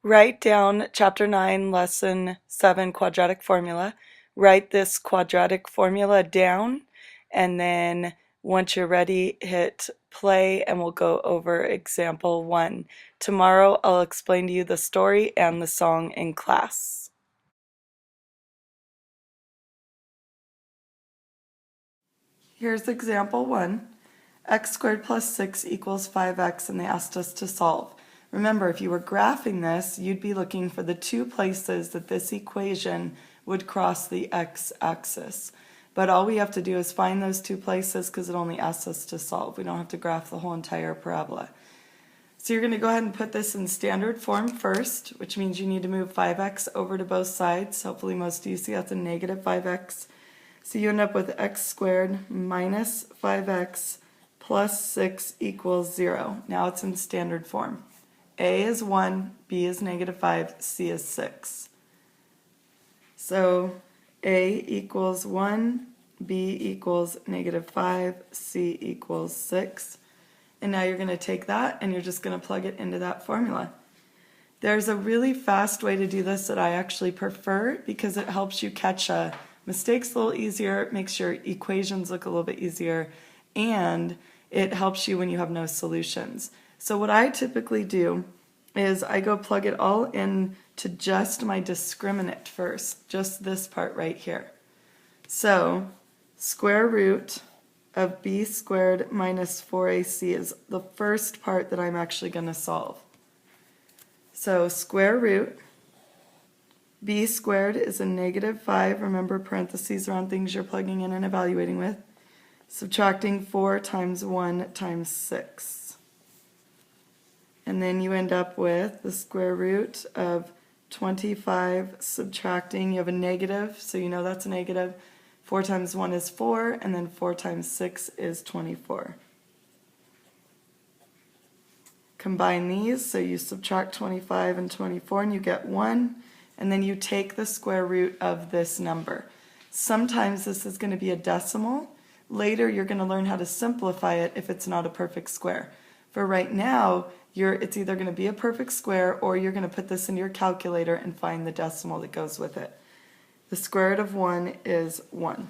Write down Chapter 9, Lesson 7, Quadratic Formula. Write this quadratic formula down, and then once you're ready, hit play and we'll go over example 1. Tomorrow I'll explain to you the story and the song in class. Here's example 1. X squared plus 6 equals 5x, and they asked us to solve. Remember, if you were graphing this, you'd be looking for the two places that this equation would cross the x-axis. But all we have to do is find those two places because it only asks us to solve. We don't have to graph the whole entire parabola. So you're going to go ahead and put this in standard form first, which means you need to move 5x over to both sides. Hopefully most of you see that's a negative 5x. So you end up with x squared minus 5x plus 6 equals 0. Now it's in standard form. A is 1, B is negative 5, C is 6. So A equals 1, B equals negative 5, C equals 6. And now you're going to take that and you're just going to plug it into that formula. There's a really fast way to do this that I actually prefer because it helps you catch mistakes a little easier, it makes your equations look a little bit easier, and it helps you when you have no solutions. So what I typically do is I go plug it all in to just my discriminant first, just this part right here. So square root of b squared minus 4ac is the first part that I'm actually going to solve. So square root, b squared is a negative 5, remember parentheses are on things you're plugging in and evaluating with, subtracting 4 times 1 times 6. And then you end up with the square root of 25 subtracting, you have a negative, so you know that's a negative. 4 times 1 is 4, and then 4 times 6 is 24. Combine these, so you subtract 25 and 24 and you get 1, and then you take the square root of this number. Sometimes this is going to be a decimal. Later you're going to learn how to simplify it if it's not a perfect square. For right now, it's either going to be a perfect square or you're going to put this into your calculator and find the decimal that goes with it. The square root of 1 is 1.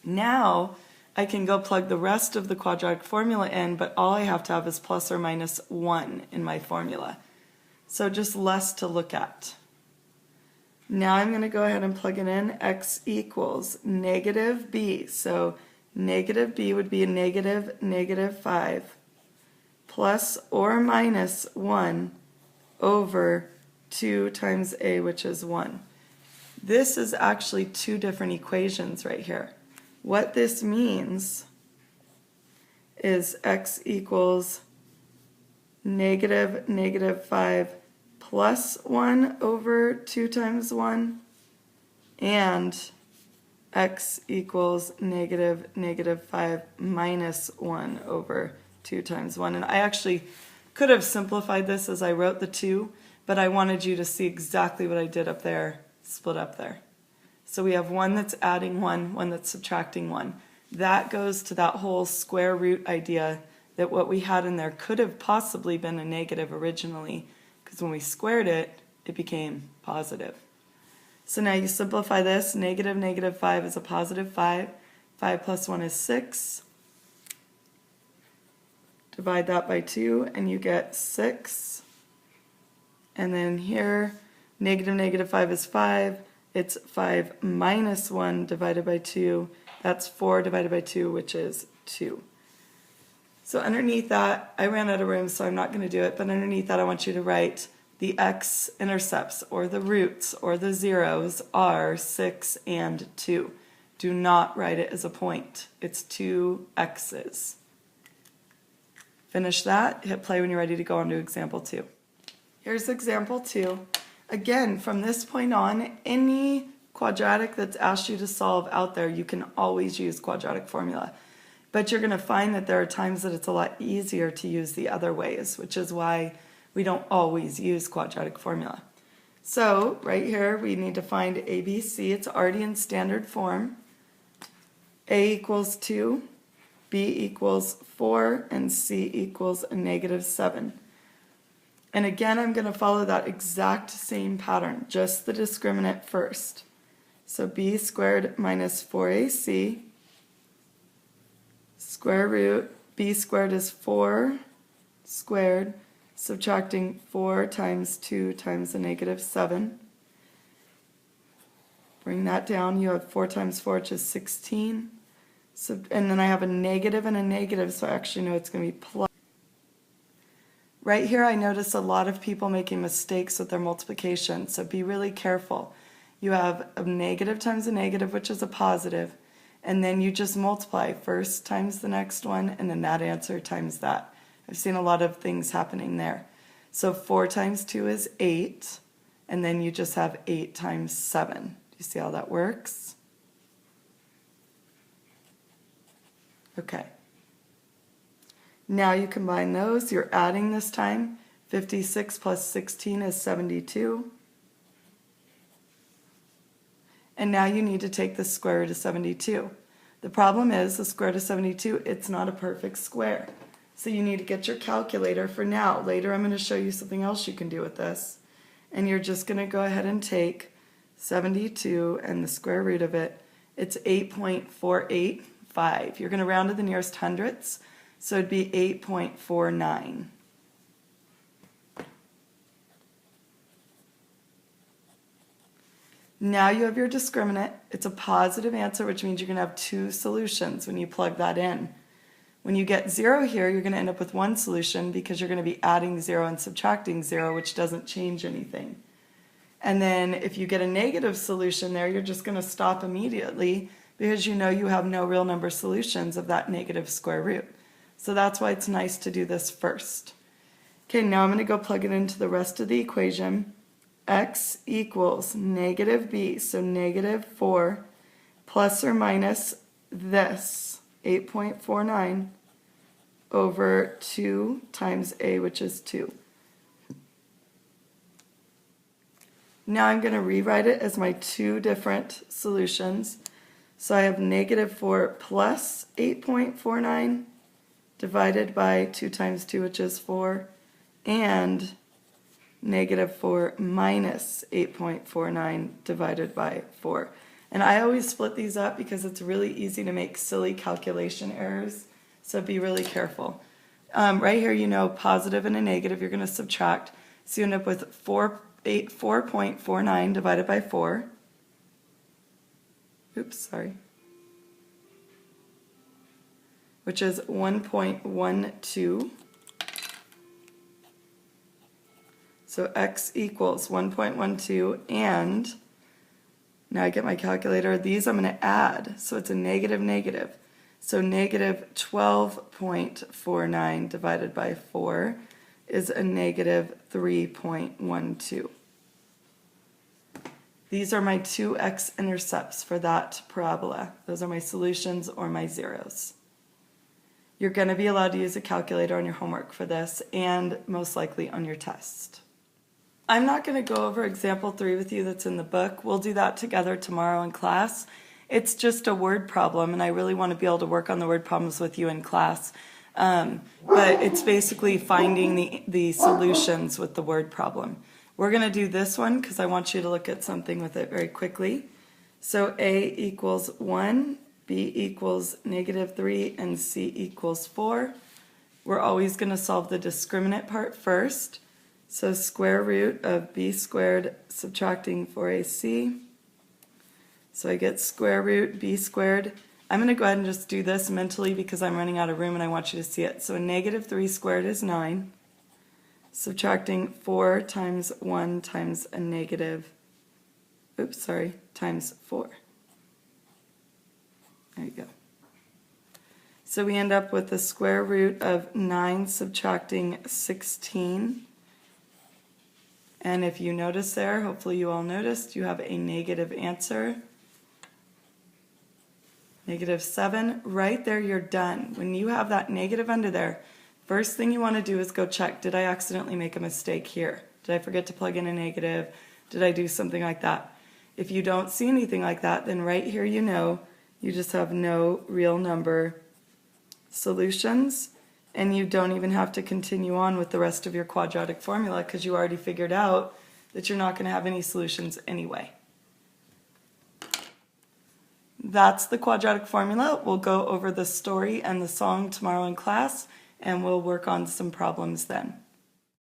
Now I can go plug the rest of the quadratic formula in, but all I have to have is plus or minus 1 in my formula. So just less to look at. Now I'm going to go ahead and plug it in. X equals negative b. So negative b would be a negative 5 plus or minus 1 over 2 times a, which is 1. This is actually two different equations right here. What this means is x equals negative 5 plus 1 over 2 times 1, and x equals negative 5 minus 1 over 2 times 1. And I actually could have simplified this as I wrote the 2, but I wanted you to see exactly what I did up there, split up there. So we have one that's adding 1, one that's subtracting 1. That goes to that whole square root idea that what we had in there could have possibly been a negative originally, because when we squared it, it became positive. So now you simplify this. Negative 5 is a positive 5. 5 plus 1 is 6. Divide that by 2 and you get 6. And then here, negative 5 is 5. It's 5 minus 1 divided by 2. That's 4 divided by 2, which is 2. So underneath that, I ran out of room, so I'm not going to do it, but underneath that I want you to write the x-intercepts, or the roots, or the zeros are 6 and 2. Do not write it as a point. It's 2 x's. Finish that, hit play when you're ready to go on to example 2. Here's example 2. Again, from this point on, any quadratic that's asked you to solve out there, you can always use quadratic formula. But you're going to find that there are times that it's a lot easier to use the other ways, which is why we don't always use quadratic formula. So right here we need to find ABC. It's already in standard form. A equals 2, B equals 4, and C equals a negative 7. And again, I'm going to follow that exact same pattern, just the discriminant first. So b squared minus 4ac, square root, b squared is 4 squared, subtracting 4 times 2 times a negative 7. Bring that down, you have 4 times 4, which is 16. So, and then I have a negative and a negative, so I actually know it's going to be plus. Right here I notice a lot of people making mistakes with their multiplication, so be really careful. You have a negative times a negative, which is a positive, and then you just multiply first times the next one, and then that answer times that. I've seen a lot of things happening there. So 4 times 2 is 8, and then you just have 8 times 7. Do you see how that works? Okay. Now you combine those, you're adding this time. 56 plus 16 is 72. And now you need to take the square root of 72. The problem is the square root of 72, it's not a perfect square. So you need to get your calculator for now. Later I'm going to show you something else you can do with this. And you're just going to go ahead and take 72 and the square root of it. It's 8.485. You're going to round to the nearest hundredths. So it'd be 8.49. Now you have your discriminant. It's a positive answer, which means you're going to have 2 solutions when you plug that in. When you get 0 here, you're going to end up with 1 solution because you're going to be adding 0 and subtracting 0, which doesn't change anything. And then if you get a negative solution there, you're just going to stop immediately because you know you have no real number solutions of that negative square root. So that's why it's nice to do this first. Okay, now I'm going to go plug it into the rest of the equation. X equals negative b, so negative 4, plus or minus this, 8.49, over 2 times a, which is 2. Now I'm going to rewrite it as my 2 different solutions. So I have negative 4 plus 8.49 divided by 2 times 2, which is 4, and negative 4 minus 8.49 divided by 4. And I always split these up because it's really easy to make silly calculation errors, so be really careful. Right here, you know, positive and a negative, you're going to subtract, so you end up with 4.49 divided by 4. Oops, sorry. Which is 1.12. So x equals 1.12, and now I get my calculator. These I'm going to add, so it's a negative negative. So negative 12.49 divided by 4 is a negative 3.12. These are my 2 x-intercepts for that parabola. Those are my solutions or my zeros. You're going to be allowed to use a calculator on your homework for this and most likely on your test. I'm not going to go over example 3 with you that's in the book. We'll do that together tomorrow in class. It's just a word problem, and I really want to be able to work on the word problems with you in class. But it's basically finding the solutions with the word problem. We're going to do this one because I want you to look at something with it very quickly. So A equals 1, B equals negative 3, and C equals 4. We're always going to solve the discriminant part first. So square root of b squared subtracting 4ac. So I get square root b squared. I'm going to go ahead and just do this mentally because I'm running out of room and I want you to see it. So a negative 3 squared is 9. Subtracting 4 times 1 times a negative, times 4. There you go. So we end up with the square root of 9 subtracting 16. And if you notice there, hopefully you all noticed, you have a negative answer. Negative 7. Right there, you're done. When you have that negative under there, first thing you want to do is go check, did I accidentally make a mistake here? Did I forget to plug in a negative? Did I do something like that? If you don't see anything like that, then right here you know you just have no real number solutions. and you don't even have to continue on with the rest of your quadratic formula because you already figured out that you're not going to have any solutions anyway. That's the quadratic formula. We'll go over the story and the song tomorrow in class, and we'll work on some problems then.